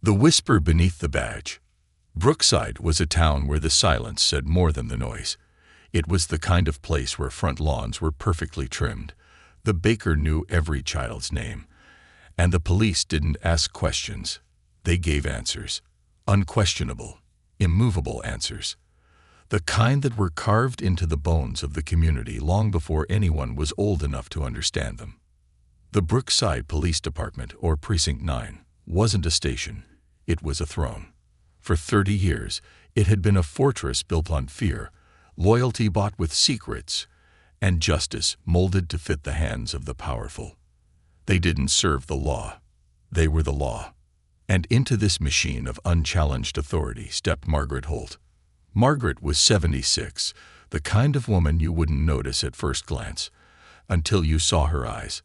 The whisper beneath the badge. Brookside was a town where the silence said more than the noise. It was the kind of place where front lawns were perfectly trimmed. The baker knew every child's name. And the police didn't ask questions. They gave answers. Unquestionable, immovable answers. The kind that were carved into the bones of the community long before anyone was old enough to understand them. The Brookside Police Department, or Precinct 9, wasn't a station. It was a throne. For 30 years, it had been a fortress built on fear, loyalty bought with secrets, and justice molded to fit the hands of the powerful. They didn't serve the law. They were the law. And into this machine of unchallenged authority stepped Margaret Holt. Margaret was 76, the kind of woman you wouldn't notice at first glance, until you saw her eyes.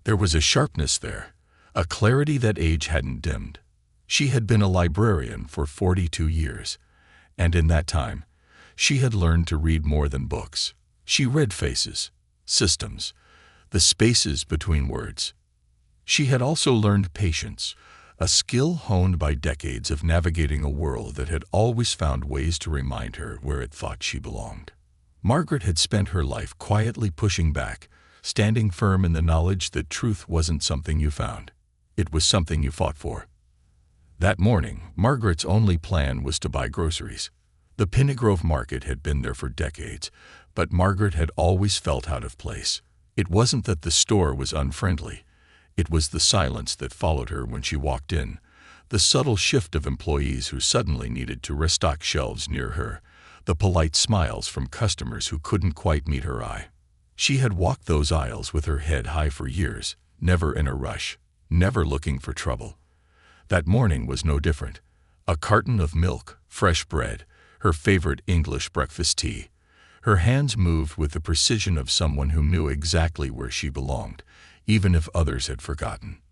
There was a sharpness there, a clarity that age hadn't dimmed. She had been a librarian for 42 years, and in that time, she had learned to read more than books. She read faces, systems, the spaces between words. She had also learned patience, a skill honed by decades of navigating a world that had always found ways to remind her where it thought she belonged. Margaret had spent her life quietly pushing back, standing firm in the knowledge that truth wasn't something you found. It was something you fought for. That morning, Margaret's only plan was to buy groceries. The Pinnegrove market had been there for decades, but Margaret had always felt out of place. It wasn't that the store was unfriendly. It was the silence that followed her when she walked in, the subtle shift of employees who suddenly needed to restock shelves near her, the polite smiles from customers who couldn't quite meet her eye. She had walked those aisles with her head high for years, never in a rush, never looking for trouble. That morning was no different. A carton of milk, fresh bread, her favorite English breakfast tea. Her hands moved with the precision of someone who knew exactly where she belonged, even if others had forgotten.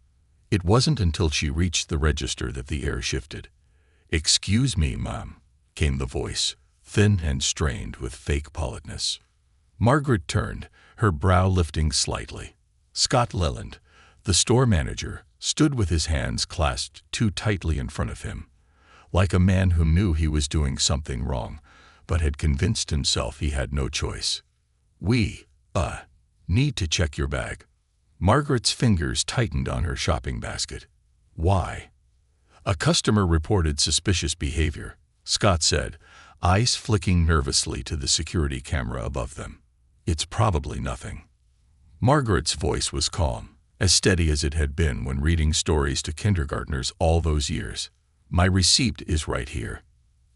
It wasn't until she reached the register that the air shifted. "Excuse me, ma'am," came the voice, thin and strained with fake politeness. Margaret turned, her brow lifting slightly. Scott Leland, the store manager, stood with his hands clasped too tightly in front of him, like a man who knew he was doing something wrong, but had convinced himself he had no choice. "We, need to check your bag." Margaret's fingers tightened on her shopping basket. "Why?" A customer reported suspicious behavior, Scott said, eyes flicking nervously to the security camera above them. "It's probably nothing." Margaret's voice was calm, as steady as it had been when reading stories to kindergartners all those years. "My receipt is right here."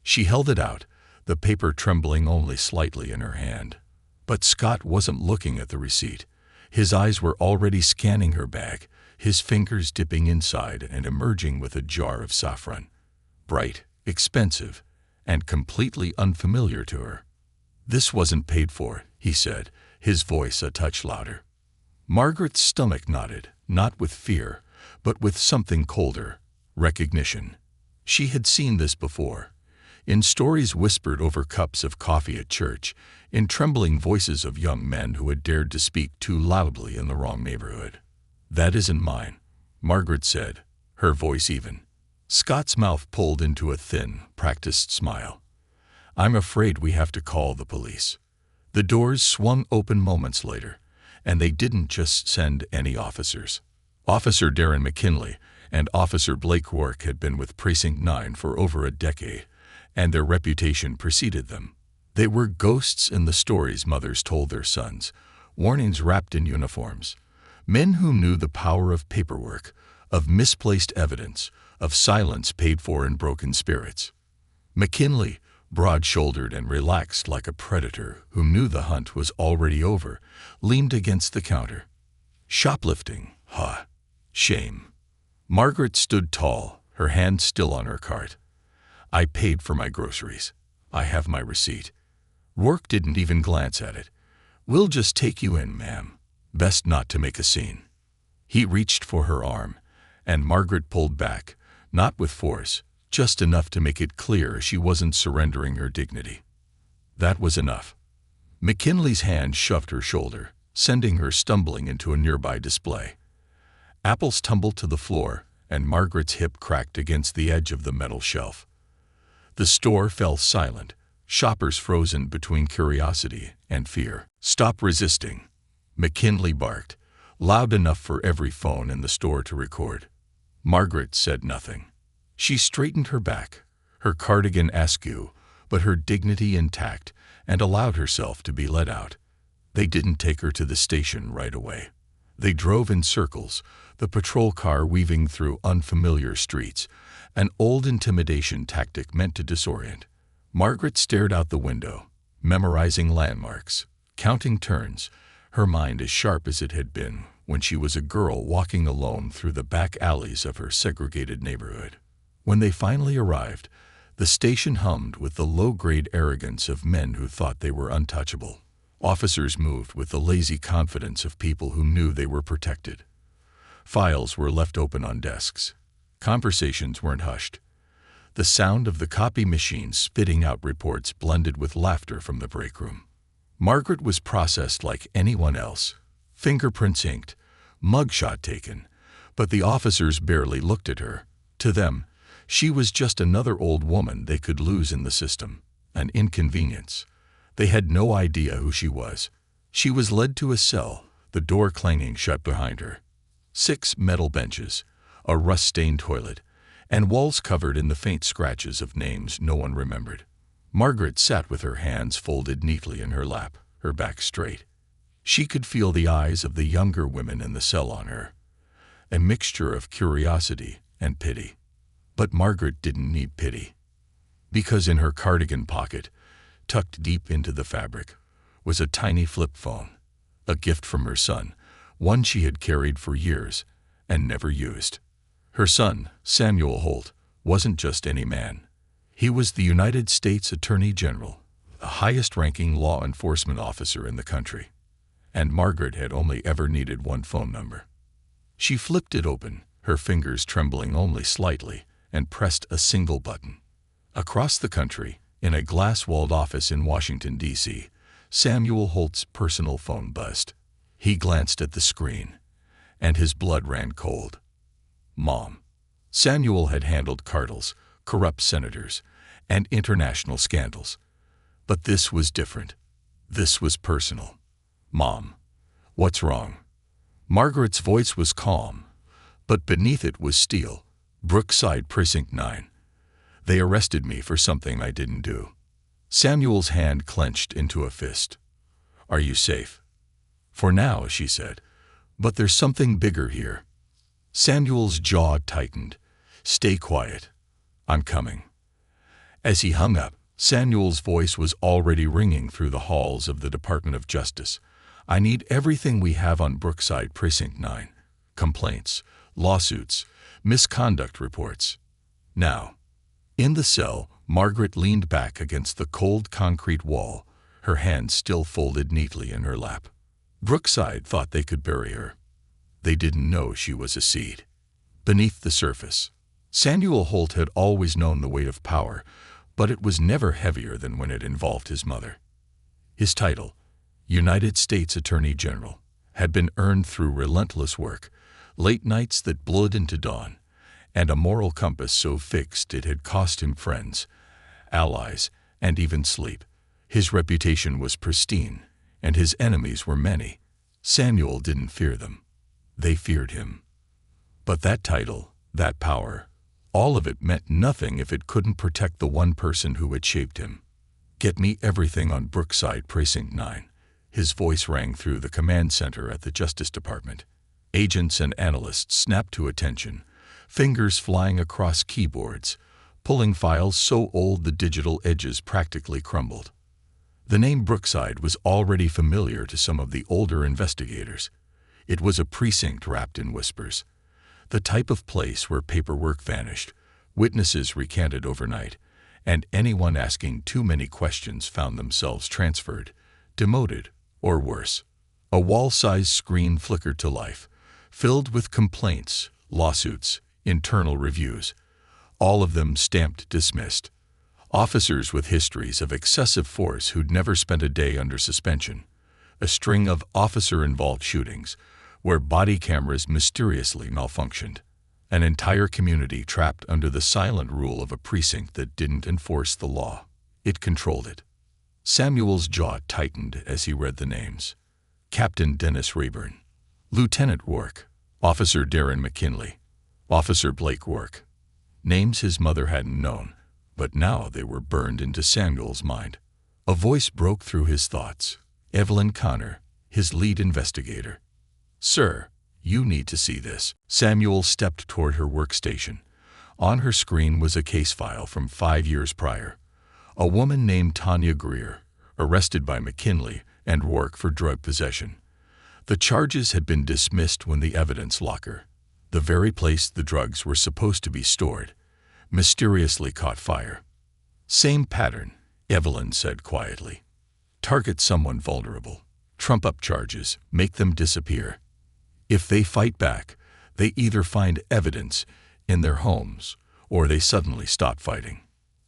She held it out, the paper trembling only slightly in her hand. But Scott wasn't looking at the receipt. His eyes were already scanning her bag, his fingers dipping inside and emerging with a jar of saffron. Bright, expensive, and completely unfamiliar to her. "This wasn't paid for," he said, his voice a touch louder. Margaret's stomach knotted, not with fear, but with something colder, recognition. She had seen this before, in stories whispered over cups of coffee at church, in trembling voices of young men who had dared to speak too loudly in the wrong neighborhood. "That isn't mine," Margaret said, her voice even. Scott's mouth pulled into a thin, practiced smile. "I'm afraid we have to call the police." The doors swung open moments later, and they didn't just send any officers. Officer Darren McKinley and Officer Blake Rourke had been with Precinct 9 for over a decade, and their reputation preceded them. They were ghosts in the stories mothers told their sons, warnings wrapped in uniforms, men who knew the power of paperwork, of misplaced evidence, of silence paid for in broken spirits. McKinley, broad-shouldered and relaxed like a predator who knew the hunt was already over, leaned against the counter. "Shoplifting, huh? Shame." Margaret stood tall, her hand still on her cart. "I paid for my groceries. I have my receipt." Rourke didn't even glance at it. "We'll just take you in, ma'am. Best not to make a scene." He reached for her arm, and Margaret pulled back, not with force, just enough to make it clear she wasn't surrendering her dignity. That was enough. McKinley's hand shoved her shoulder, sending her stumbling into a nearby display. Apples tumbled to the floor, and Margaret's hip cracked against the edge of the metal shelf. The store fell silent, shoppers frozen between curiosity and fear. "Stop resisting," McKinley barked, loud enough for every phone in the store to record. Margaret said nothing. She straightened her back, her cardigan askew, but her dignity intact, and allowed herself to be led out. They didn't take her to the station right away. They drove in circles, the patrol car weaving through unfamiliar streets, an old intimidation tactic meant to disorient. Margaret stared out the window, memorizing landmarks, counting turns, her mind as sharp as it had been when she was a girl walking alone through the back alleys of her segregated neighborhood. When they finally arrived, the station hummed with the low-grade arrogance of men who thought they were untouchable. Officers moved with the lazy confidence of people who knew they were protected. Files were left open on desks. Conversations weren't hushed. The sound of the copy machine spitting out reports blended with laughter from the break room. Margaret was processed like anyone else, fingerprints inked, mugshot taken, but the officers barely looked at her. To them, she was just another old woman they could lose in the system, an inconvenience. They had no idea who she was. She was led to a cell, the door clanging shut behind her. 6 metal benches, a rust-stained toilet, and walls covered in the faint scratches of names no one remembered. Margaret sat with her hands folded neatly in her lap, her back straight. She could feel the eyes of the younger women in the cell on her, a mixture of curiosity and pity. But Margaret didn't need pity, because in her cardigan pocket, tucked deep into the fabric, was a tiny flip phone, a gift from her son, one she had carried for years and never used. Her son, Samuel Holt, wasn't just any man. He was the United States Attorney General, the highest-ranking law enforcement officer in the country, and Margaret had only ever needed one phone number. She flipped it open, her fingers trembling only slightly, and pressed a single button. Across the country, in a glass-walled office in Washington, D.C., Samuel Holt's personal phone buzzed. He glanced at the screen, and his blood ran cold. Mom. Samuel had handled cartels, corrupt senators, and international scandals. But this was different. This was personal. Mom. What's wrong? Margaret's voice was calm, but beneath it was steel. Brookside Precinct 9. They arrested me for something I didn't do. Samuel's hand clenched into a fist. Are you safe? For now, she said. But there's something bigger here. Samuel's jaw tightened. Stay quiet. I'm coming. As he hung up, Samuel's voice was already ringing through the halls of the Department of Justice. I need everything we have on Brookside Precinct 9. Complaints, lawsuits, misconduct reports. Now. In the cell, Margaret leaned back against the cold concrete wall, her hands still folded neatly in her lap. Brookside thought they could bury her. They didn't know she was a seed. Beneath the surface, Samuel Holt had always known the weight of power, but it was never heavier than when it involved his mother. His title, United States Attorney General, had been earned through relentless work, late nights that bled into dawn, and a moral compass so fixed it had cost him friends, allies, and even sleep. His reputation was pristine, and his enemies were many. Samuel didn't fear them. They feared him. But that title, that power, all of it meant nothing if it couldn't protect the one person who had shaped him. Get me everything on Brookside Precinct 9. His voice rang through the command center at the Justice Department. Agents and analysts snapped to attention, fingers flying across keyboards, pulling files so old the digital edges practically crumbled. The name Brookside was already familiar to some of the older investigators. It was a precinct wrapped in whispers, the type of place where paperwork vanished, witnesses recanted overnight, and anyone asking too many questions found themselves transferred, demoted, or worse. A wall-sized screen flickered to life, filled with complaints, lawsuits, internal reviews, all of them stamped dismissed. Officers with histories of excessive force who'd never spent a day under suspension. A string of officer-involved shootings, where body cameras mysteriously malfunctioned. An entire community trapped under the silent rule of a precinct that didn't enforce the law. It controlled it. Samuel's jaw tightened as he read the names. Captain Dennis Rayburn, Lieutenant Rourke, Officer Darren McKinley, Officer Blake Rourke. Names his mother hadn't known, but now they were burned into Samuel's mind. A voice broke through his thoughts. Evelyn Connor, his lead investigator. "Sir, you need to see this." Samuel stepped toward her workstation. On her screen was a case file from 5 years prior. A woman named Tanya Greer, arrested by McKinley and Rourke for drug possession. The charges had been dismissed when the evidence locker, the very place the drugs were supposed to be stored, mysteriously caught fire. "Same pattern," Evelyn said quietly. "Target someone vulnerable, trump up charges, make them disappear. If they fight back, they either find evidence in their homes or they suddenly stop fighting."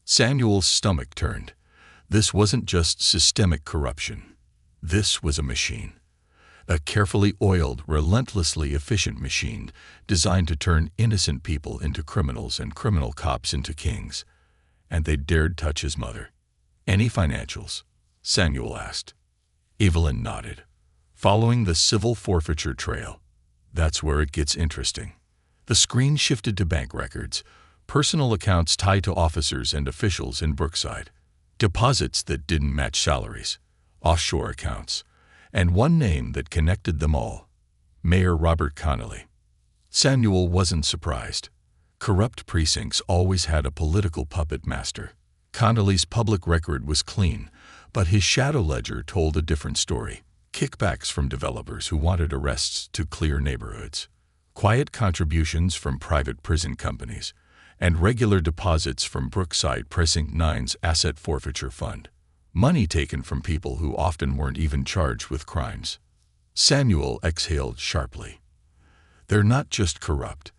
Samuel's stomach turned. This wasn't just systemic corruption. This was a machine. A carefully oiled, relentlessly efficient machine designed to turn innocent people into criminals and criminal cops into kings. And they dared touch his mother. "Any financials?" Samuel asked. Evelyn nodded. "Following the civil forfeiture trail. That's where it gets interesting." The screen shifted to bank records, personal accounts tied to officers and officials in Brookside, deposits that didn't match salaries, offshore accounts, and one name that connected them all: Mayor Robert Connolly. Samuel wasn't surprised. Corrupt precincts always had a political puppet master. Connolly's public record was clean, but his shadow ledger told a different story. Kickbacks from developers who wanted arrests to clear neighborhoods, quiet contributions from private prison companies, and regular deposits from Brookside Precinct 9's Asset Forfeiture Fund. Money taken from people who often weren't even charged with crimes. Samuel exhaled sharply. They're not just corrupt.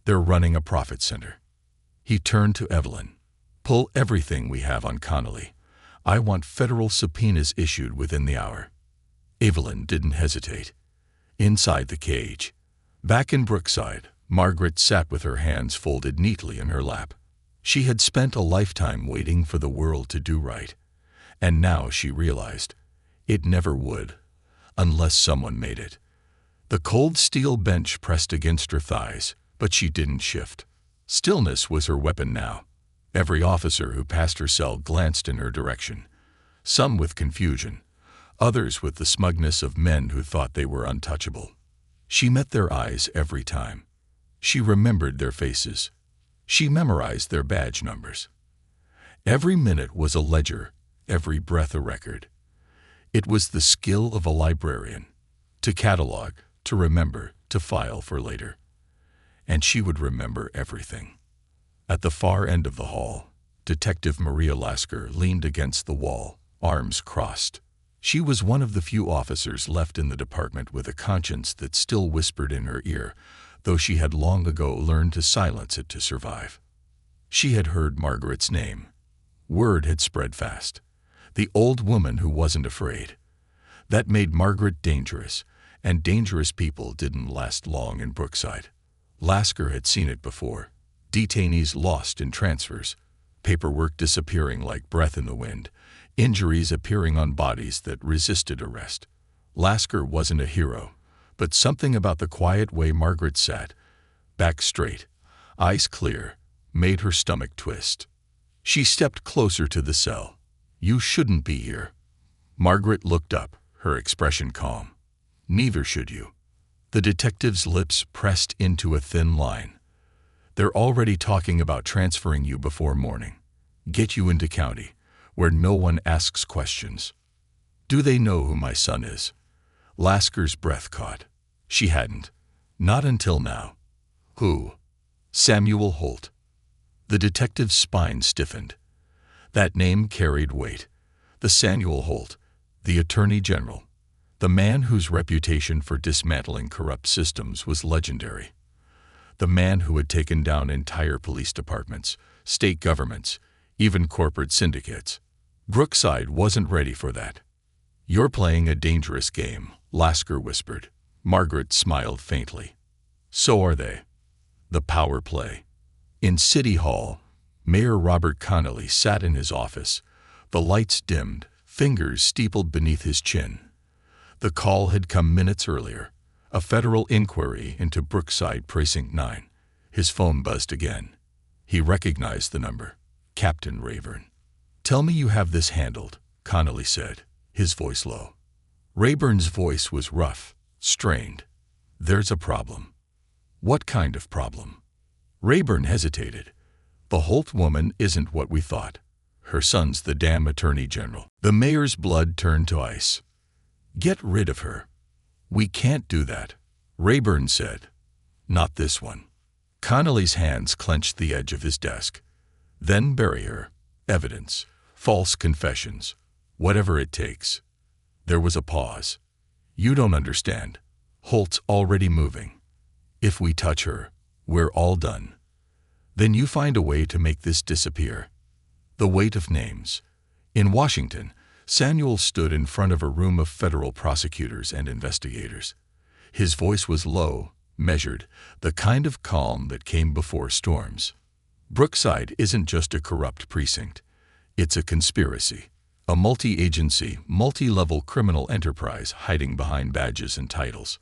They're running a profit center. He turned to Evelyn. "Pull everything we have on Connolly. I want federal subpoenas issued within the hour." Evelyn didn't hesitate. Inside the cage, back in Brookside, Margaret sat with her hands folded neatly in her lap. She had spent a lifetime waiting for the world to do right, and now she realized it never would, unless someone made it. The cold steel bench pressed against her thighs, but she didn't shift. Stillness was her weapon now. Every officer who passed her cell glanced in her direction, some with confusion, others with the smugness of men who thought they were untouchable. She met their eyes every time. She remembered their faces. She memorized their badge numbers. Every minute was a ledger, every breath a record. It was the skill of a librarian, to catalog, to remember, to file for later. And she would remember everything. At the far end of the hall, Detective Maria Lasker leaned against the wall, arms crossed. She was one of the few officers left in the department with a conscience that still whispered in her ear, though she had long ago learned to silence it to survive. She had heard Margaret's name. Word had spread fast. The old woman who wasn't afraid. That made Margaret dangerous, and dangerous people didn't last long in Brookside. Lasker had seen it before. Detainees lost in transfers, paperwork disappearing like breath in the wind, injuries appearing on bodies that resisted arrest. Lasker wasn't a hero, but something about the quiet way Margaret sat, back straight, eyes clear, made her stomach twist. She stepped closer to the cell. "You shouldn't be here." Margaret looked up, her expression calm. "Neither should you." The detective's lips pressed into a thin line. "They're already talking about transferring you before morning. Get you into county, where no one asks questions." "Do they know who my son is?" Lasker's breath caught. She hadn't. Not until now. "Who?" "Samuel Holt." The detective's spine stiffened. That name carried weight. The Samuel Holt, the Attorney General, the man whose reputation for dismantling corrupt systems was legendary. The man who had taken down entire police departments, state governments, even corporate syndicates. Brookside wasn't ready for that. "You're playing a dangerous game," Lasker whispered. Margaret smiled faintly. "So are they." The power play. In City Hall, Mayor Robert Connolly sat in his office, the lights dimmed, fingers steepled beneath his chin. The call had come minutes earlier, a federal inquiry into Brookside Precinct 9. His phone buzzed again. He recognized the number. Captain Rayburn. "Tell me you have this handled," Connolly said, his voice low. Rayburn's voice was rough, strained. "There's a problem." "What kind of problem?" Rayburn hesitated. "The Holt woman isn't what we thought. Her son's the damn attorney general." The mayor's blood turned to ice. "Get rid of her." "We can't do that," Rayburn said. "Not this one." Connolly's hands clenched the edge of his desk. "Then bury her. Evidence. False confessions. Whatever it takes." There was a pause. "You don't understand. Holt's already moving. If we touch her, we're all done. Then you find a way to make this disappear." The weight of names. In Washington, Samuel stood in front of a room of federal prosecutors and investigators. His voice was low, measured, the kind of calm that came before storms. Brookside isn't just a corrupt precinct. It's a conspiracy, a multi-agency, multi-level criminal enterprise hiding behind badges and titles.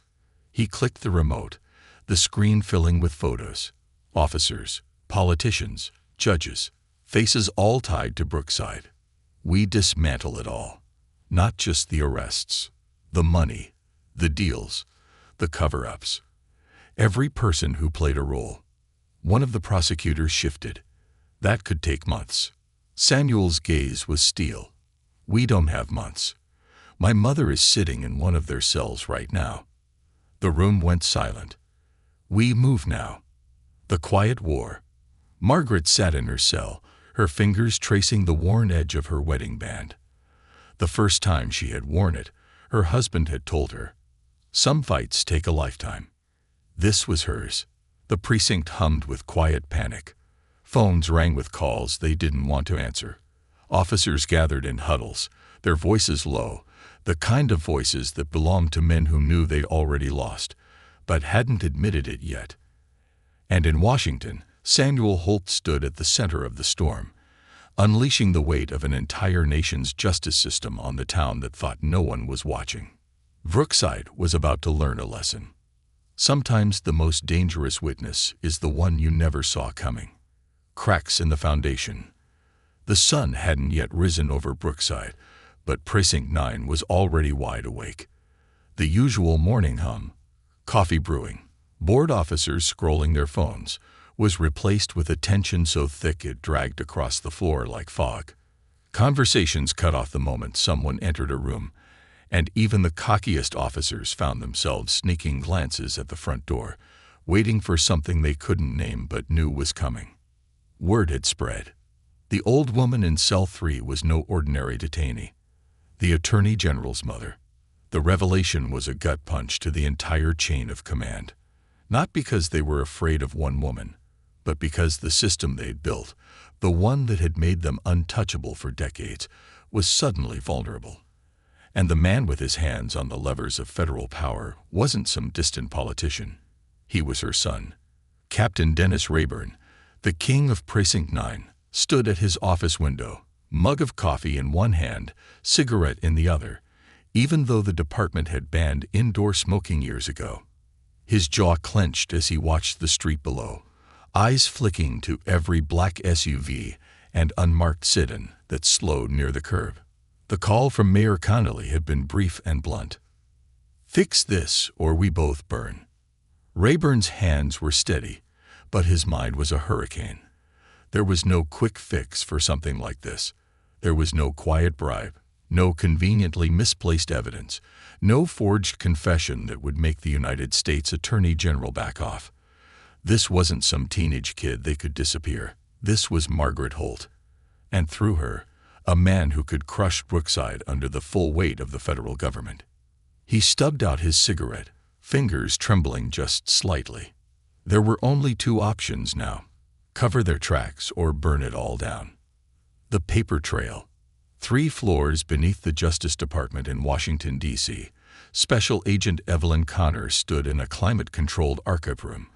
He clicked the remote, the screen filling with photos. Officers, politicians, judges, faces all tied to Brookside. "We dismantle it all. Not just the arrests. The money, the deals, the cover-ups. Every person who played a role." One of the prosecutors shifted. "That could take months." Samuel's gaze was steel. "We don't have months. My mother is sitting in one of their cells right now." The room went silent. "We move now." The quiet war. Margaret sat in her cell, her fingers tracing the worn edge of her wedding band. The first time she had worn it, her husband had told her, "Some fights take a lifetime." This was hers. The precinct hummed with quiet panic. Phones rang with calls they didn't want to answer. Officers gathered in huddles, their voices low, the kind of voices that belonged to men who knew they'd already lost, but hadn't admitted it yet. And in Washington, Samuel Holt stood at the center of the storm, unleashing the weight of an entire nation's justice system on the town that thought no one was watching. Brookside was about to learn a lesson. Sometimes the most dangerous witness is the one you never saw coming. Cracks in the foundation. The sun hadn't yet risen over Brookside, but Precinct 9 was already wide awake. The usual morning hum, coffee brewing, board officers scrolling their phones, was replaced with a tension so thick it dragged across the floor like fog. Conversations cut off the moment someone entered a room, and even the cockiest officers found themselves sneaking glances at the front door, waiting for something they couldn't name but knew was coming. Word had spread. The old woman in Cell 3 was no ordinary detainee. The Attorney General's mother. The revelation was a gut punch to the entire chain of command. Not because they were afraid of one woman, but because the system they'd built, the one that had made them untouchable for decades, was suddenly vulnerable. And the man with his hands on the levers of federal power wasn't some distant politician. He was her son. Captain Dennis Rayburn, the king of Precinct 9, stood at his office window, mug of coffee in one hand, cigarette in the other, even though the department had banned indoor smoking years ago. His jaw clenched as he watched the street below, eyes flicking to every black SUV and unmarked sit-in that slowed near the curb. The call from Mayor Connolly had been brief and blunt. "Fix this or we both burn." Rayburn's hands were steady, but his mind was a hurricane. There was no quick fix for something like this. There was no quiet bribe, no conveniently misplaced evidence, no forged confession that would make the United States Attorney General back off. This wasn't some teenage kid they could disappear. This was Margaret Holt. And through her, a man who could crush Brookside under the full weight of the federal government. He stubbed out his cigarette, fingers trembling just slightly. There were only two options now: cover their tracks or burn it all down. The paper trail. 3 floors beneath the Justice Department in Washington, D.C., Special Agent Evelyn Connor stood in a climate-controlled archive room,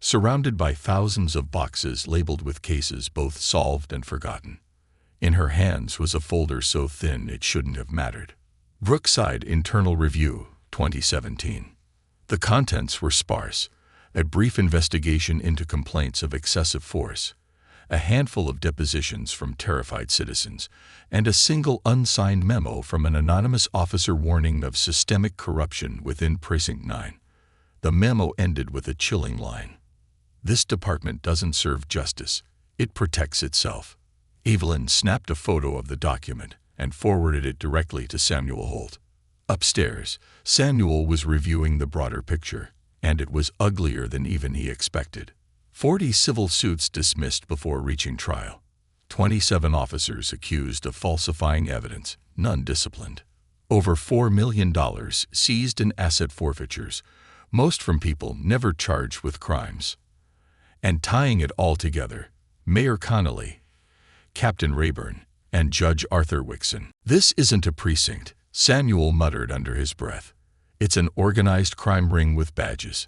surrounded by thousands of boxes labeled with cases both solved and forgotten. In her hands was a folder so thin it shouldn't have mattered. Brookside Internal Review, 2017. The contents were sparse: a brief investigation into complaints of excessive force, a handful of depositions from terrified citizens, and a single unsigned memo from an anonymous officer warning of systemic corruption within Precinct 9. The memo ended with a chilling line: "This department doesn't serve justice, it protects itself." Evelyn snapped a photo of the document and forwarded it directly to Samuel Holt. Upstairs, Samuel was reviewing the broader picture, and it was uglier than even he expected. 40 civil suits dismissed before reaching trial. 27 officers accused of falsifying evidence, none disciplined. Over $4 million seized in asset forfeitures, most from people never charged with crimes. And tying it all together, Mayor Connolly, Captain Rayburn, and Judge Arthur Wixon. "This isn't a precinct," Samuel muttered under his breath. "It's an organized crime ring with badges."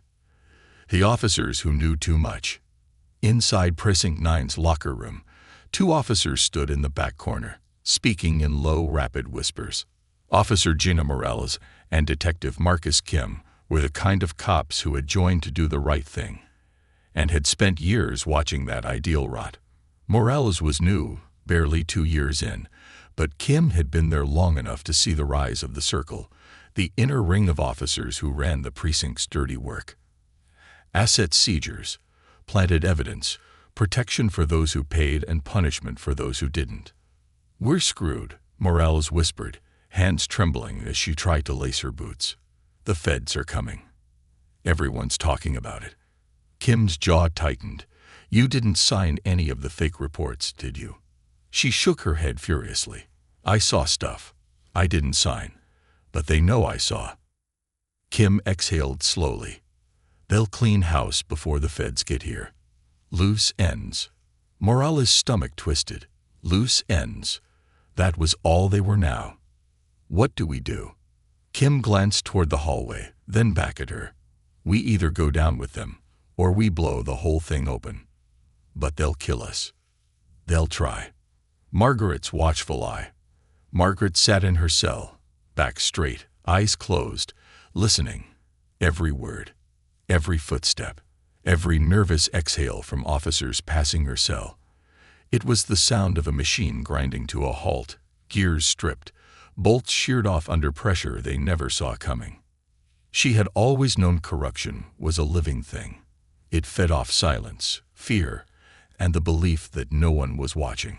The officers who knew too much. Inside Precinct 9's locker room, 2 officers stood in the back corner, speaking in low, rapid whispers. Officer Gina Morales and Detective Marcus Kim were the kind of cops who had joined to do the right thing, and had spent years watching that ideal rot. Morales was new, barely 2 years in, but Kim had been there long enough to see the rise of the circle, the inner ring of officers who ran the precinct's dirty work. Asset seizures, planted evidence, protection for those who paid, and punishment for those who didn't. "We're screwed," Morales whispered, hands trembling as she tried to lace her boots. "The feds are coming. Everyone's talking about it." Kim's jaw tightened. "You didn't sign any of the fake reports, did you?" She shook her head furiously. "I saw stuff. I didn't sign. But they know I saw." Kim exhaled slowly. "They'll clean house before the feds get here." Loose ends. Morales' stomach twisted. Loose ends. That was all they were now. "What do we do?" Kim glanced toward the hallway, then back at her. "We either go down with them, or we blow the whole thing open. But they'll kill us. They'll try." Margaret's watchful eye. Margaret sat in her cell, back straight, eyes closed, listening. Every word, every footstep, every nervous exhale from officers passing her cell. It was the sound of a machine grinding to a halt, gears stripped, bolts sheared off under pressure they never saw coming. She had always known corruption was a living thing. It fed off silence, fear, and the belief that no one was watching.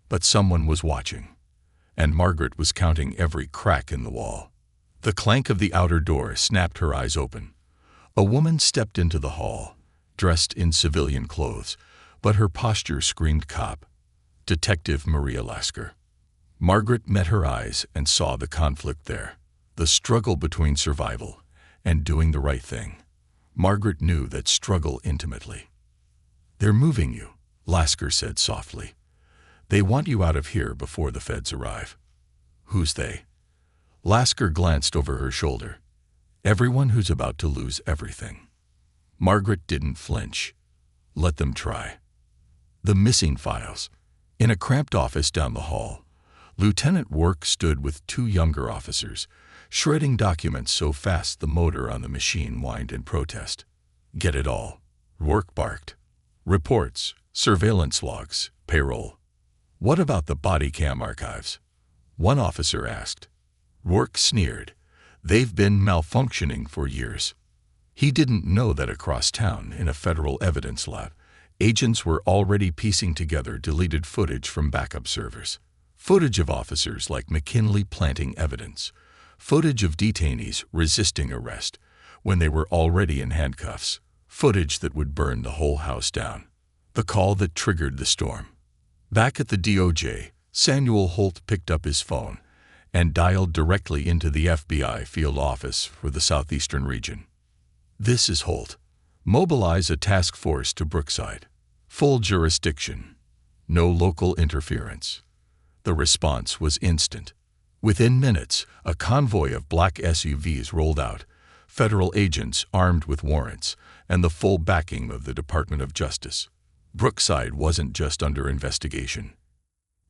But someone was watching, and Margaret was counting every crack in the wall. The clank of the outer door snapped her eyes open. A woman stepped into the hall, dressed in civilian clothes, but her posture screamed cop. Detective Maria Lasker. Margaret met her eyes and saw the conflict there, the struggle between survival and doing the right thing. Margaret knew that struggle intimately. "They're moving you," Lasker said softly. "They want you out of here before the feds arrive." "Who's they?" Lasker glanced over her shoulder. "Everyone who's about to lose everything." Margaret didn't flinch. "Let them try." The missing files. In a cramped office down the hall, Lieutenant Work stood with 2 younger officers, shredding documents so fast the motor on the machine whined in protest. "Get it all," Work barked. "Reports, surveillance logs, payroll." "What about the body cam archives?" one officer asked. Work sneered. "They've been malfunctioning for years." He didn't know that across town, in a federal evidence lab, agents were already piecing together deleted footage from backup servers. Footage of officers like McKinley planting evidence. Footage of detainees resisting arrest when they were already in handcuffs. Footage that would burn the whole house down. The call that triggered the storm. Back at the DOJ, Samuel Holt picked up his phone and dialed directly into the FBI field office for the southeastern region. "This is Holt. Mobilize a task force to Brookside. Full jurisdiction. No local interference." The response was instant. Within minutes, a convoy of black SUVs rolled out, federal agents armed with warrants, and the full backing of the Department of Justice. Brookside wasn't just under investigation.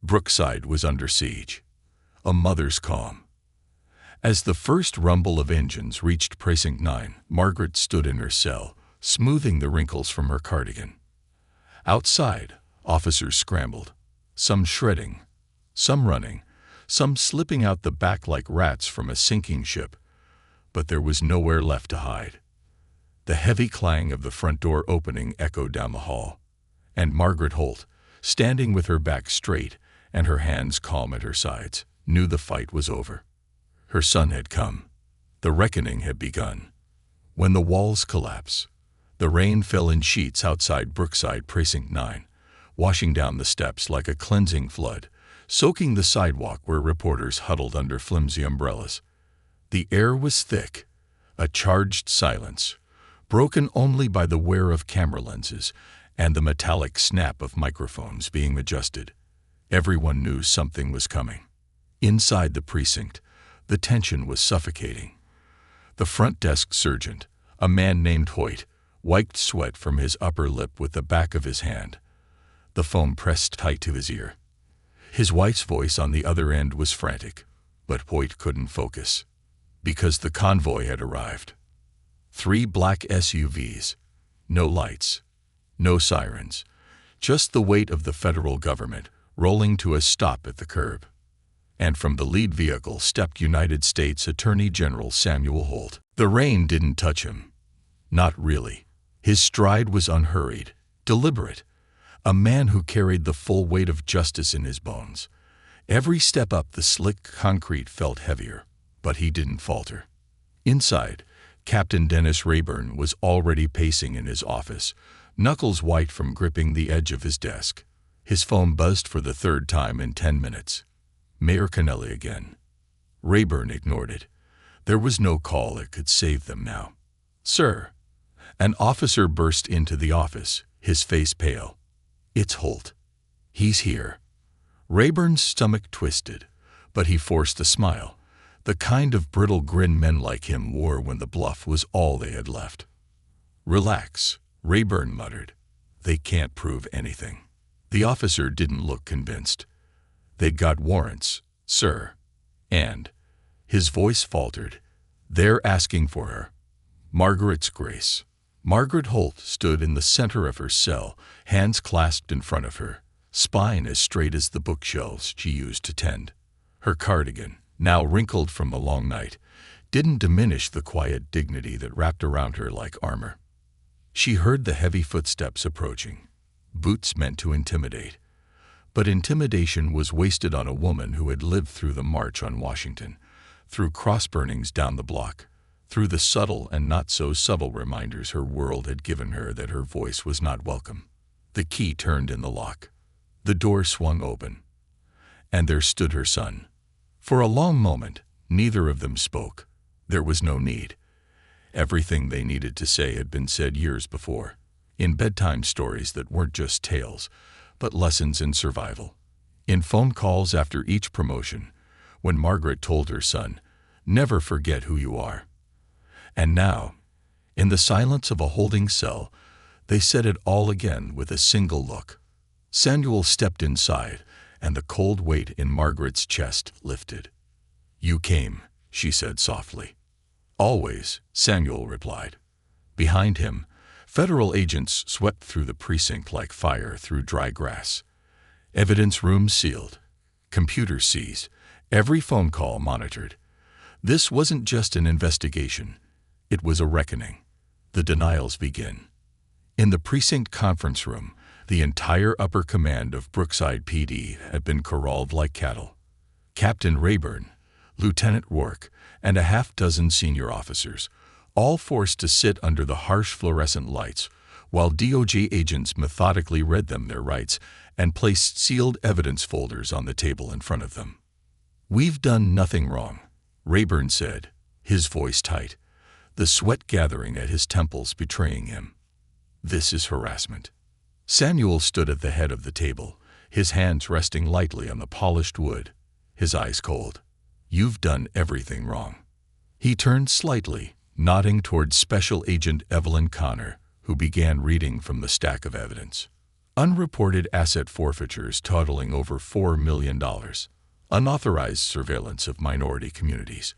Brookside was under siege. A mother's calm. As the first rumble of engines reached Precinct 9, Margaret stood in her cell, smoothing the wrinkles from her cardigan. Outside, officers scrambled, some shredding, some running, some slipping out the back like rats from a sinking ship, but there was nowhere left to hide. The heavy clang of the front door opening echoed down the hall, and Margaret Holt, standing with her back straight and her hands calm at her sides, knew the fight was over. Her son had come. The reckoning had begun. When the walls collapsed, the rain fell in sheets outside Brookside Precinct 9, washing down the steps like a cleansing flood, soaking the sidewalk where reporters huddled under flimsy umbrellas. The air was thick, a charged silence, broken only by the wear of camera lenses and the metallic snap of microphones being adjusted. Everyone knew something was coming. Inside the precinct, the tension was suffocating. The front desk sergeant, a man named Hoyt, wiped sweat from his upper lip with the back of his hand, the phone pressed tight to his ear. His wife's voice on the other end was frantic, but Hoyt couldn't focus, because the convoy had arrived. 3 black SUVs, no lights, no sirens, just the weight of the federal government rolling to a stop at the curb. And from the lead vehicle stepped United States Attorney General Samuel Holt. The rain didn't touch him. Not really. His stride was unhurried, deliberate, a man who carried the full weight of justice in his bones. Every step up the slick concrete felt heavier, but he didn't falter. Inside, Captain Dennis Rayburn was already pacing in his office, knuckles white from gripping the edge of his desk. His phone buzzed for the 3rd time in 10 minutes. Mayor Kennelly again. Rayburn ignored it. There was no call that could save them now. "Sir." An officer burst into the office, his face pale. "It's Holt. He's here." Rayburn's stomach twisted, but he forced a smile, the kind of brittle grin men like him wore when the bluff was all they had left. "Relax," Rayburn muttered. "They can't prove anything." The officer didn't look convinced. "They'd got warrants, sir. And," his voice faltered, "they're asking for her." Margaret's grace. Margaret Holt stood in the center of her cell, hands clasped in front of her, spine as straight as the bookshelves she used to tend. Her cardigan, now wrinkled from the long night, didn't diminish the quiet dignity that wrapped around her like armor. She heard the heavy footsteps approaching, boots meant to intimidate. But intimidation was wasted on a woman who had lived through the March on Washington, through cross-burnings down the block, through the subtle and not-so-subtle reminders her world had given her that her voice was not welcome. The key turned in the lock. The door swung open. And there stood her son. For a long moment, neither of them spoke. There was no need. Everything they needed to say had been said years before, in bedtime stories that weren't just tales, but lessons in survival. In phone calls after each promotion, when Margaret told her son, "Never forget who you are." And now, in the silence of a holding cell, they said it all again with a single look. Samuel stepped inside, and the cold weight in Margaret's chest lifted. "You came," she said softly. "Always," Samuel replied. Behind him, federal agents swept through the precinct like fire through dry grass. Evidence rooms sealed, computers seized, every phone call monitored. This wasn't just an investigation. It was a reckoning. The denials begin. In the precinct conference room, the entire upper command of Brookside PD had been corralled like cattle. Captain Rayburn, Lieutenant Rourke, and a half-dozen senior officers, all forced to sit under the harsh fluorescent lights, while DOJ agents methodically read them their rights and placed sealed evidence folders on the table in front of them. "We've done nothing wrong," Rayburn said, his voice tight, the sweat gathering at his temples betraying him. "This is harassment." Samuel stood at the head of the table, his hands resting lightly on the polished wood, his eyes cold. "You've done everything wrong." He turned slightly, nodding toward Special Agent Evelyn Connor, who began reading from the stack of evidence. Unreported asset forfeitures totaling over $4 million. Unauthorized surveillance of minority communities.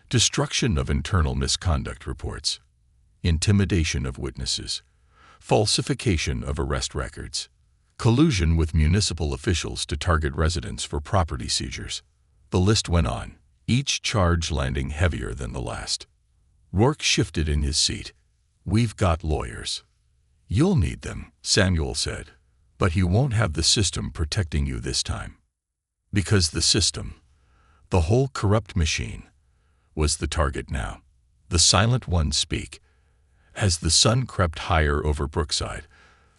Destruction of internal misconduct reports. Intimidation of witnesses. Falsification of arrest records. Collusion with municipal officials to target residents for property seizures. The list went on, each charge landing heavier than the last. Rourke shifted in his seat. "We've got lawyers." "You'll need them," Samuel said, "but you won't have the system protecting you this time." Because the system, the whole corrupt machine, was the target now. The silent ones speak. As the sun crept higher over Brookside,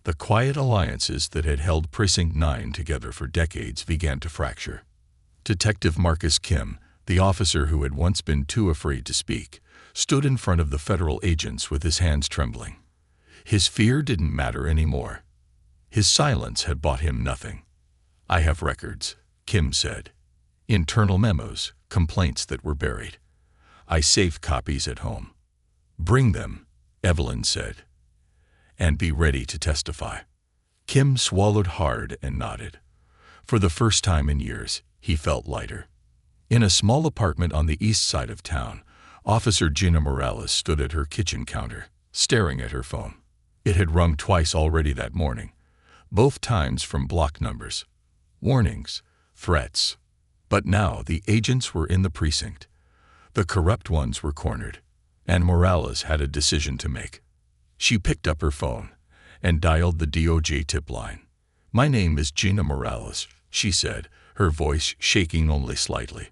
the quiet alliances that had held Precinct 9 together for decades began to fracture. Detective Marcus Kim, the officer who had once been too afraid to speak, stood in front of the federal agents with his hands trembling. His fear didn't matter anymore. His silence had bought him nothing. "I have records," Kim said. "Internal memos, complaints that were buried. I saved copies at home." "Bring them," Evelyn said, "and be ready to testify." Kim swallowed hard and nodded. For the first time in years, he felt lighter. In a small apartment on the east side of town, Officer Gina Morales stood at her kitchen counter, staring at her phone. It had rung twice already that morning, both times from block numbers. Warnings, threats. But now the agents were in the precinct. The corrupt ones were cornered, and Morales had a decision to make. She picked up her phone and dialed the DOJ tip line. "My name is Gina Morales," she said, her voice shaking only slightly.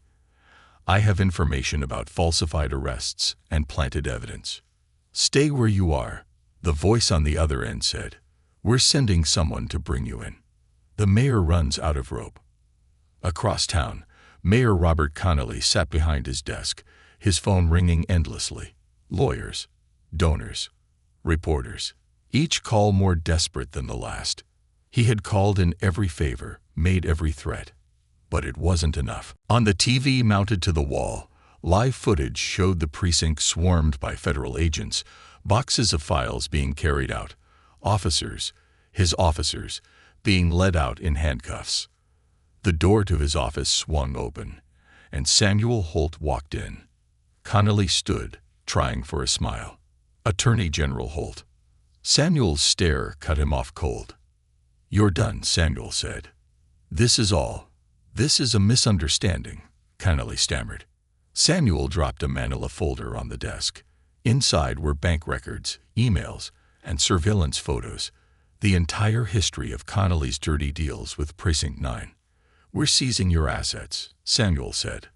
"I have information about falsified arrests and planted evidence." "Stay where you are," the voice on the other end said. "We're sending someone to bring you in." The mayor runs out of rope. Across town, Mayor Robert Connolly sat behind his desk, his phone ringing endlessly. Lawyers, donors, reporters, each call more desperate than the last. He had called in every favor, made every threat. But it wasn't enough. On the TV mounted to the wall, live footage showed the precinct swarmed by federal agents, boxes of files being carried out, his officers, being led out in handcuffs. The door to his office swung open, and Samuel Holt walked in. Connolly stood, trying for a smile. "Attorney General Holt." Samuel's stare cut him off cold. "You're done," Samuel said. "This is all. This is a misunderstanding," Connolly stammered. Samuel dropped a manila folder on the desk. Inside were bank records, emails, and surveillance photos, the entire history of Connolly's dirty deals with Precinct 9. "We're seizing your assets," Samuel said.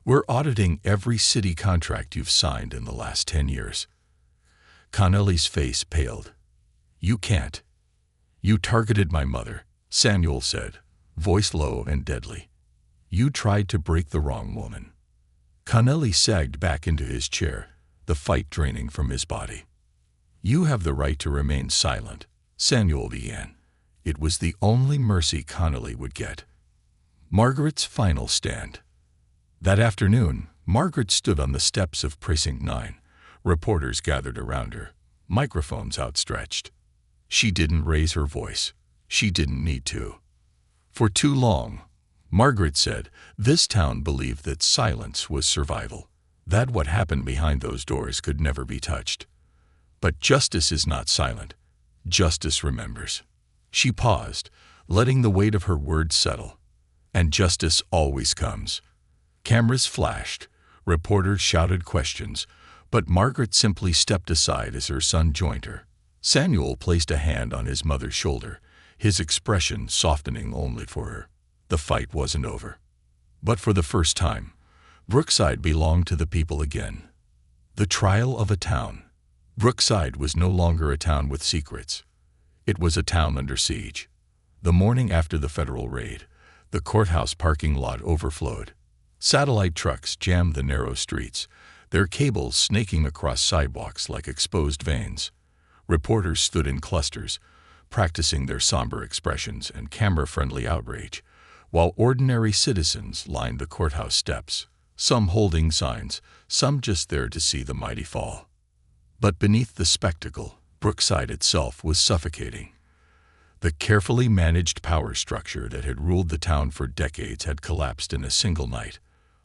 "We're auditing every city contract you've signed in the last 10 years. Connolly's face paled. "You can't. You targeted my mother," Samuel said, voice low and deadly. "You tried to break the wrong woman." Connolly sagged back into his chair, the fight draining from his body. "You have the right to remain silent," Samuel began. It was the only mercy Connolly would get. Margaret's final stand. That afternoon, Margaret stood on the steps of Precinct 9. Reporters gathered around her, microphones outstretched. She didn't raise her voice. She didn't need to. For too long, Margaret said, this town believed that silence was survival, that what happened behind those doors could never be touched. But justice is not silent. Justice remembers. She paused, letting the weight of her words settle. And justice always comes. Cameras flashed, reporters shouted questions, but Margaret simply stepped aside as her son joined her. Samuel placed a hand on his mother's shoulder, his expression softening only for her. The fight wasn't over. But for the first time, Brookside belonged to the people again. The trial of a town. Brookside was no longer a town with secrets. It was a town under siege. The morning after the federal raid, the courthouse parking lot overflowed. Satellite trucks jammed the narrow streets, their cables snaking across sidewalks like exposed veins. Reporters stood in clusters, practicing their somber expressions and camera-friendly outrage, while ordinary citizens lined the courthouse steps, some holding signs, some just there to see the mighty fall. But beneath the spectacle, Brookside itself was suffocating. The carefully managed power structure that had ruled the town for decades had collapsed in a single night.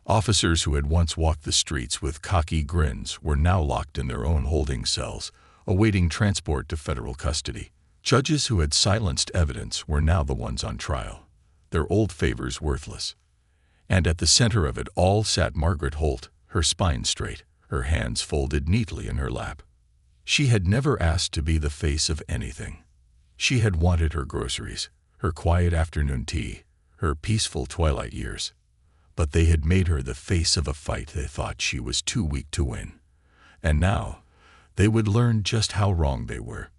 Officers who had once walked the streets with cocky grins were now locked in their own holding cells, awaiting transport to federal custody. Judges who had silenced evidence were now the ones on trial, their old favors worthless. And at the center of it all sat Margaret Holt, her spine straight, her hands folded neatly in her lap. She had never asked to be the face of anything. She had wanted her groceries, her quiet afternoon tea, her peaceful twilight years. But they had made her the face of a fight they thought she was too weak to win. And now, they would learn just how wrong they were.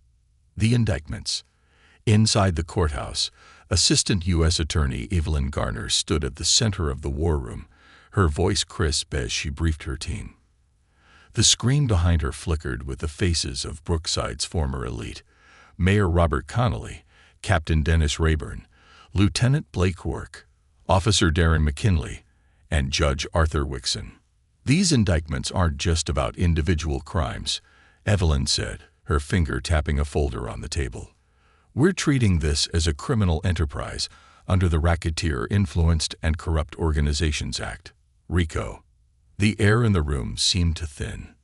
The indictments. Inside the courthouse, Assistant U.S. Attorney Evelyn Garner stood at the center of the war room, her voice crisp as she briefed her team. The screen behind her flickered with the faces of Brookside's former elite: Mayor Robert Connolly, Captain Dennis Rayburn, Lieutenant Blake Work, Officer Darren McKinley, and Judge Arthur Wixon. These indictments aren't just about individual crimes, Evelyn said, her finger tapping a folder on the table. We're treating this as a criminal enterprise under the Racketeer Influenced and Corrupt Organizations Act, RICO. The air in the room seemed to thin.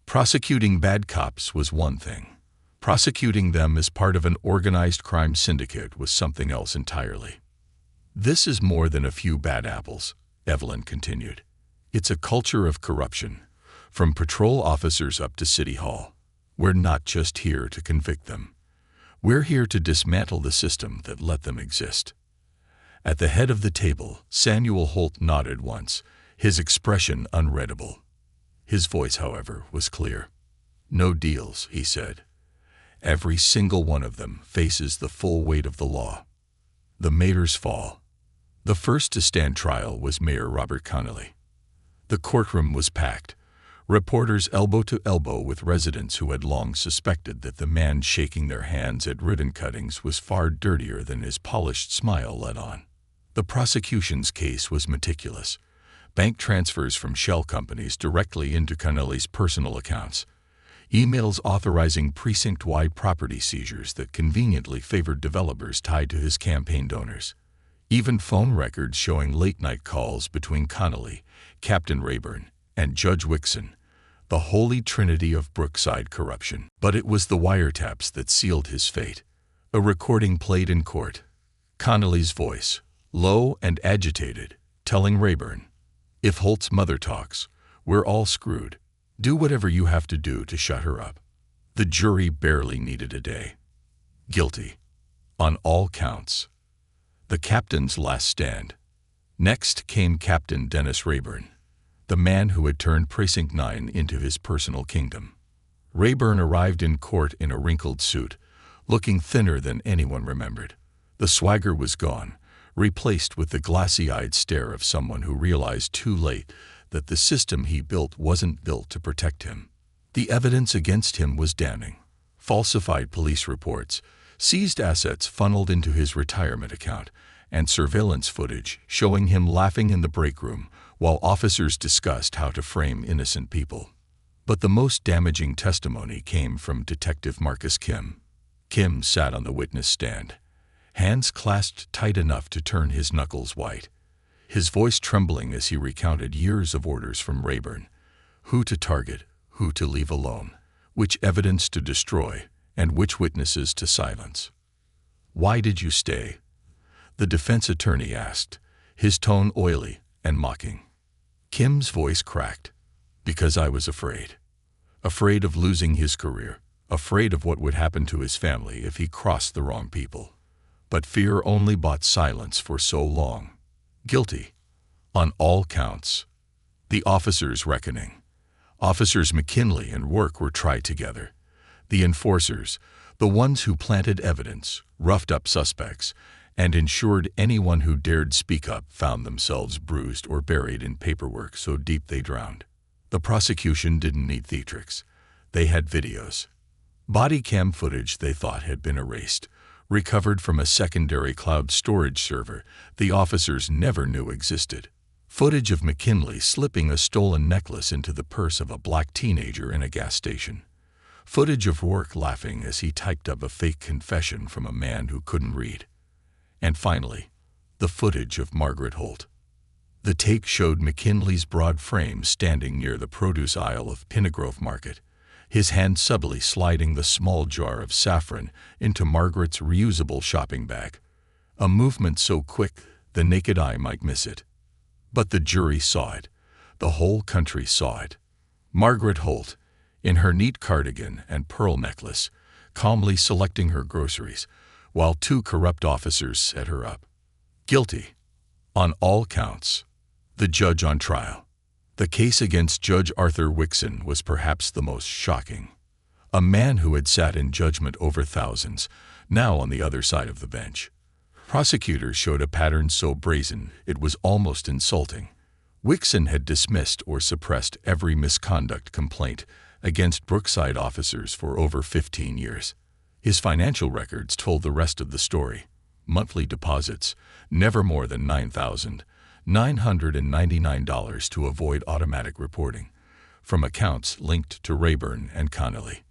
Prosecuting bad cops was one thing. Prosecuting them as part of an organized crime syndicate was something else entirely. This is more than a few bad apples, Evelyn continued. It's a culture of corruption, from patrol officers up to City Hall. We're not just here to convict them. We're here to dismantle the system that let them exist. At the head of the table, Samuel Holt nodded once, his expression unreadable. His voice, however, was clear. No deals, he said. Every single one of them faces the full weight of the law. The mayor's fall. The first to stand trial was Mayor Robert Connolly. The courtroom was packed, reporters elbow to elbow with residents who had long suspected that the man shaking their hands at ribbon cuttings was far dirtier than his polished smile let on. The prosecution's case was meticulous. Bank transfers from shell companies directly into Connolly's personal accounts. Emails authorizing precinct-wide property seizures that conveniently favored developers tied to his campaign donors. Even phone records showing late-night calls between Connolly, Captain Rayburn, and Judge Wixon, the holy trinity of Brookside corruption. But it was the wiretaps that sealed his fate. A recording played in court. Connolly's voice, low and agitated, telling Rayburn, "If Holt's mother talks, we're all screwed. Do whatever you have to do to shut her up." The jury barely needed a day. Guilty. On all counts. The captain's last stand. Next came Captain Dennis Rayburn, the man who had turned Precinct 9 into his personal kingdom. Rayburn arrived in court in a wrinkled suit, looking thinner than anyone remembered. The swagger was gone, replaced with the glassy-eyed stare of someone who realized too late that the system he built wasn't built to protect him. The evidence against him was damning. Falsified police reports, seized assets funneled into his retirement account, and surveillance footage showing him laughing in the break room while officers discussed how to frame innocent people. But the most damaging testimony came from Detective Marcus Kim. Kim sat on the witness stand, hands clasped tight enough to turn his knuckles white, his voice trembling as he recounted years of orders from Rayburn: who to target, who to leave alone, which evidence to destroy, and which witnesses to silence. "Why did you stay?" the defense attorney asked, his tone oily and mocking. Kim's voice cracked. "Because I was afraid. Afraid of losing his career, afraid of what would happen to his family if he crossed the wrong people. But fear only bought silence for so long." Guilty. On all counts. The officers' reckoning. Officers McKinley and Work were tried together. The enforcers, the ones who planted evidence, roughed up suspects, and ensured anyone who dared speak up found themselves bruised or buried in paperwork so deep they drowned. The prosecution didn't need theatrics. They had videos. Body cam footage they thought had been erased, recovered from a secondary cloud storage server the officers never knew existed. Footage of McKinley slipping a stolen necklace into the purse of a black teenager in a gas station. Footage of Rourke laughing as he typed up a fake confession from a man who couldn't read. And finally, the footage of Margaret Holt. The take showed McKinley's broad frame standing near the produce aisle of Pinnegrove Market, his hand subtly sliding the small jar of saffron into Margaret's reusable shopping bag, a movement so quick the naked eye might miss it. But the jury saw it. The whole country saw it. Margaret Holt, in her neat cardigan and pearl necklace, calmly selecting her groceries, while two corrupt officers set her up. Guilty. On all counts. The judge on trial. The case against Judge Arthur Wixson was perhaps the most shocking. A man who had sat in judgment over thousands, now on the other side of the bench. Prosecutors showed a pattern so brazen it was almost insulting. Wixson had dismissed or suppressed every misconduct complaint against Brookside officers for over 15 years. His financial records told the rest of the story. Monthly deposits, never more than $9,999 to avoid automatic reporting, from accounts linked to Rayburn and Connolly.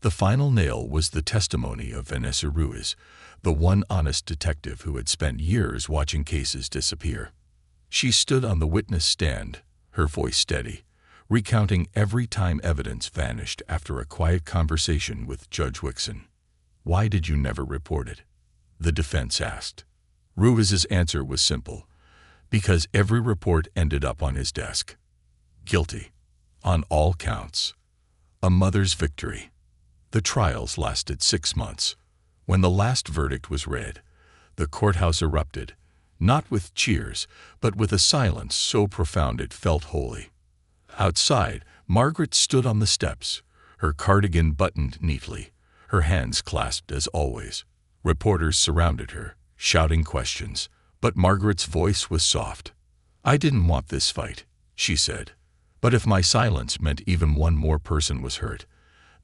The final nail was the testimony of Vanessa Ruiz, the one honest detective who had spent years watching cases disappear. She stood on the witness stand, her voice steady, recounting every time evidence vanished after a quiet conversation with Judge Wixson. "Why did you never report it?" the defense asked. Ruiz's answer was simple: because every report ended up on his desk. Guilty. On all counts. A mother's victory. The trials lasted 6 months. When the last verdict was read, the courthouse erupted, not with cheers, but with a silence so profound it felt holy. Outside, Margaret stood on the steps, her cardigan buttoned neatly, her hands clasped as always. Reporters surrounded her, shouting questions, but Margaret's voice was soft. "I didn't want this fight," she said. "But if my silence meant even one more person was hurt,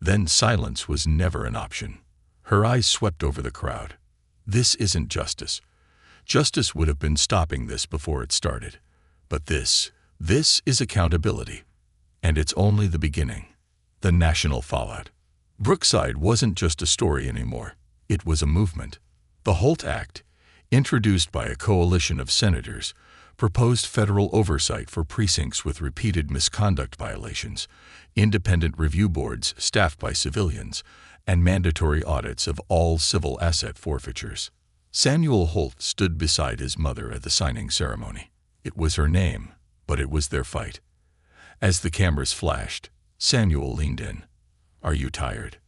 then silence was never an option." Her eyes swept over the crowd. This isn't justice. Justice would have been stopping this before it started. But this is accountability. And it's only the beginning. The national fallout. Brookside wasn't just a story anymore. It was a movement. The Holt Act, introduced by a coalition of senators, proposed federal oversight for precincts with repeated misconduct violations, independent review boards staffed by civilians, and mandatory audits of all civil asset forfeitures. Samuel Holt stood beside his mother at the signing ceremony. It was her name, but it was their fight. As the cameras flashed, Samuel leaned in. "Are you tired?"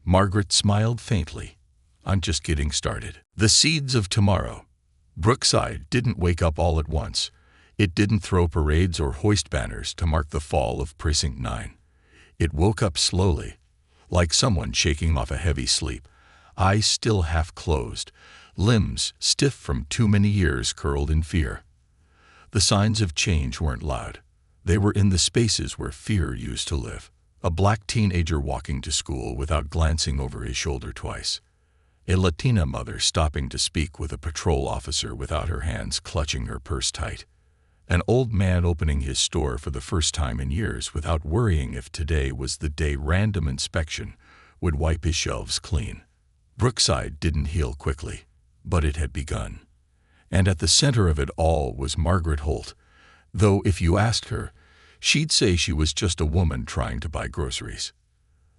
Margaret smiled faintly. "I'm just getting started." The seeds of tomorrow. Brookside didn't wake up all at once. It didn't throw parades or hoist banners to mark the fall of Precinct 9. It woke up slowly, like someone shaking off a heavy sleep, eyes still half closed, limbs stiff from too many years curled in fear. The signs of change weren't loud. They were in the spaces where fear used to live. A black teenager walking to school without glancing over his shoulder twice. A Latina mother stopping to speak with a patrol officer without her hands clutching her purse tight. An old man opening his store for the first time in years without worrying if today was the day random inspection would wipe his shelves clean. Brookside didn't heal quickly, but it had begun. And at the center of it all was Margaret Holt, though if you asked her, she'd say she was just a woman trying to buy groceries.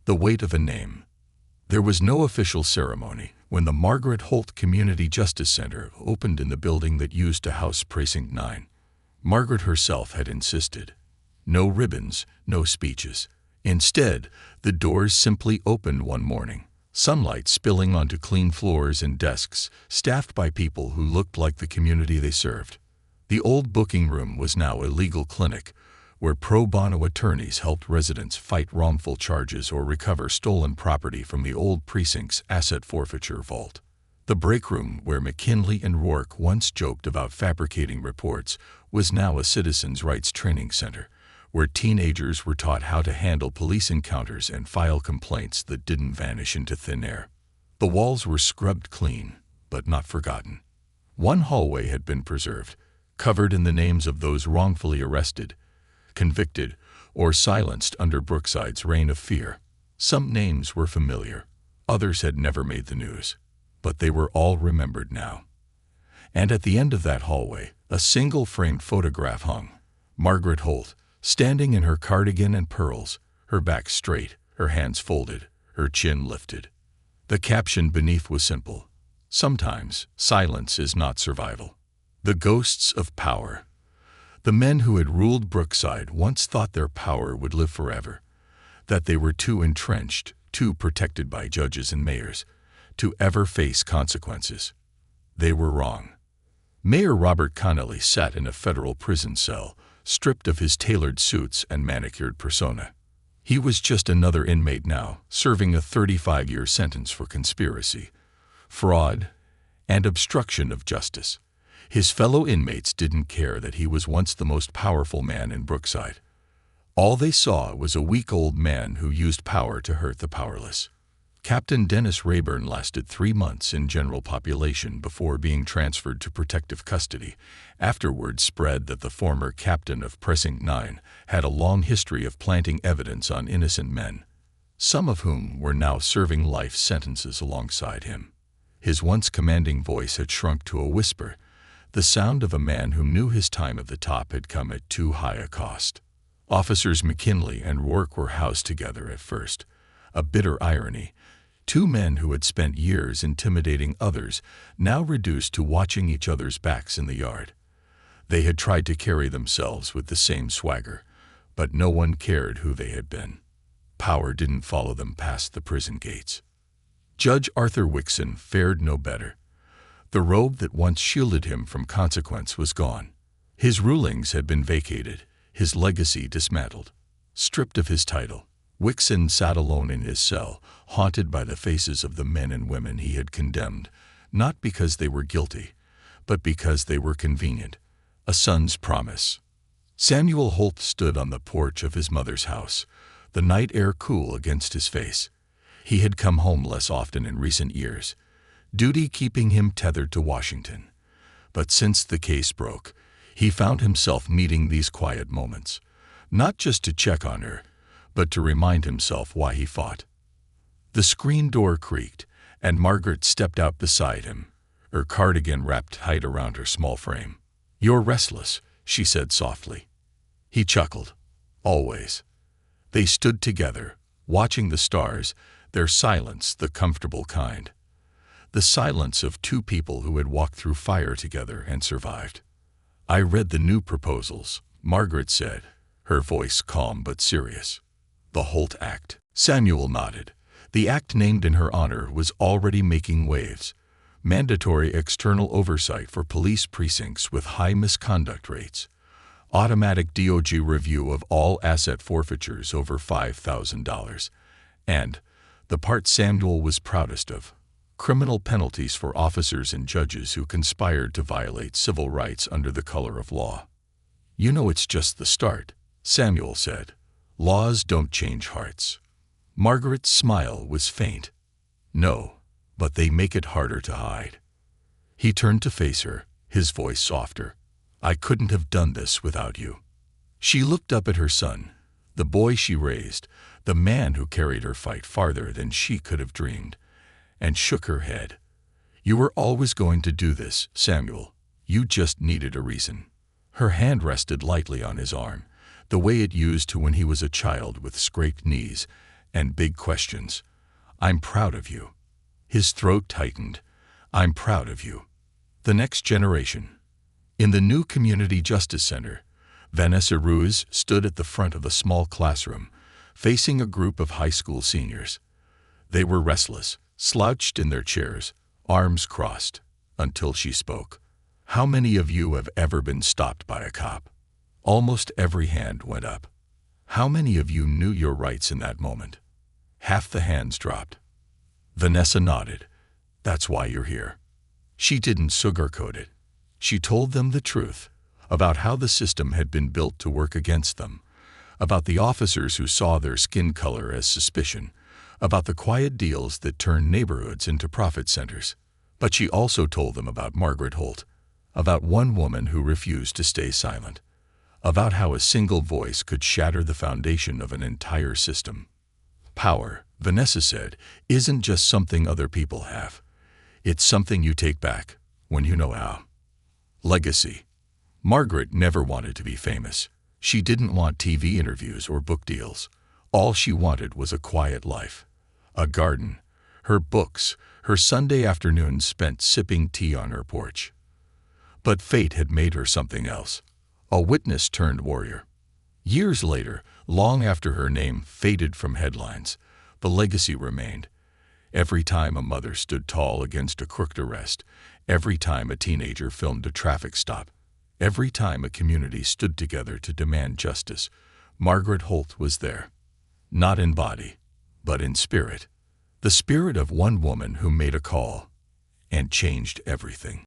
The weight of a name. There was no official ceremony when the Margaret Holt Community Justice Center opened in the building that used to house Precinct 9. Margaret herself had insisted. No ribbons, no speeches. Instead, the doors simply opened one morning, sunlight spilling onto clean floors and desks, staffed by people who looked like the community they served. The old booking room was now a legal clinic, where pro bono attorneys helped residents fight wrongful charges or recover stolen property from the old precinct's asset forfeiture vault. The break room, where McKinley and Rourke once joked about fabricating reports, was now a citizens' rights training center, where teenagers were taught how to handle police encounters and file complaints that didn't vanish into thin air. The walls were scrubbed clean, but not forgotten. One hallway had been preserved, covered in the names of those wrongfully arrested, convicted, or silenced under Brookside's reign of fear. Some names were familiar, others had never made the news, but they were all remembered now. And at the end of that hallway, a single framed photograph hung. Margaret Holt, standing in her cardigan and pearls, her back straight, her hands folded, her chin lifted. The caption beneath was simple: "Sometimes silence is not survival." The ghosts of power. The men who had ruled Brookside once thought their power would live forever, that they were too entrenched, too protected by judges and mayors, to ever face consequences. They were wrong. Mayor Robert Connelly sat in a federal prison cell, stripped of his tailored suits and manicured persona. He was just another inmate now, serving a 35-year sentence for conspiracy, fraud, and obstruction of justice. His fellow inmates didn't care that he was once the most powerful man in Brookside. All they saw was a weak old man who used power to hurt the powerless. Captain Dennis Rayburn lasted 3 months in general population before being transferred to protective custody. Afterwards spread that the former captain of Precinct 9 had a long history of planting evidence on innocent men, some of whom were now serving life sentences alongside him. His once commanding voice had shrunk to a whisper, the sound of a man who knew his time at the top had come at too high a cost. Officers McKinley and Rourke were housed together at first, a bitter irony. 2 men who had spent years intimidating others, now reduced to watching each other's backs in the yard. They had tried to carry themselves with the same swagger, but no one cared who they had been. Power didn't follow them past the prison gates. Judge Arthur Wixon fared no better. The robe that once shielded him from consequence was gone. His rulings had been vacated, his legacy dismantled. Stripped of his title, Wixon sat alone in his cell, haunted by the faces of the men and women he had condemned, not because they were guilty, but because they were convenient. A son's promise. Samuel Holt stood on the porch of his mother's house, the night air cool against his face. He had come home less often in recent years, duty keeping him tethered to Washington. But since the case broke, he found himself needing these quiet moments, not just to check on her, but to remind himself why he fought. The screen door creaked, and Margaret stepped out beside him, her cardigan wrapped tight around her small frame. "You're restless," she said softly. He chuckled. "Always." They stood together, watching the stars, their silence the comfortable kind. The silence of 2 people who had walked through fire together and survived. "I read the new proposals," Margaret said, her voice calm but serious. "The Holt Act." Samuel nodded. The act named in her honor was already making waves. Mandatory external oversight for police precincts with high misconduct rates. Automatic DOJ review of all asset forfeitures over $5,000. And, the part Samuel was proudest of, criminal penalties for officers and judges who conspired to violate civil rights under the color of law. "You know, it's just the start," Samuel said. "Laws don't change hearts." Margaret's smile was faint. "No, but they make it harder to hide." He turned to face her, his voice softer. "I couldn't have done this without you." She looked up at her son, the boy she raised, the man who carried her fight farther than she could have dreamed, and shook her head. "You were always going to do this, Samuel. You just needed a reason." Her hand rested lightly on his arm, the way it used to when he was a child with scraped knees and big questions. "I'm proud of you." His throat tightened. "I'm proud of you." The next generation. In the new Community Justice Center, Vanessa Ruiz stood at the front of a small classroom, facing a group of high school seniors. They were restless, slouched in their chairs, arms crossed, until she spoke. "How many of you have ever been stopped by a cop?" Almost every hand went up. "How many of you knew your rights in that moment?" Half the hands dropped. Vanessa nodded. "That's why you're here." She didn't sugarcoat it. She told them the truth, about how the system had been built to work against them, about the officers who saw their skin color as suspicion, about the quiet deals that turned neighborhoods into profit centers. But she also told them about Margaret Holt, about one woman who refused to stay silent, about how a single voice could shatter the foundation of an entire system. Power, Vanessa said, isn't just something other people have. It's something you take back when you know how. Legacy. Margaret never wanted to be famous. She didn't want TV interviews or book deals. All she wanted was a quiet life, a garden, her books, her Sunday afternoons spent sipping tea on her porch. But fate had made her something else, a witness turned warrior. Years later, long after her name faded from headlines, the legacy remained. Every time a mother stood tall against a crooked arrest, every time a teenager filmed a traffic stop, every time a community stood together to demand justice, Margaret Holt was there. Not in body, but in spirit. The spirit of one woman who made a call and changed everything.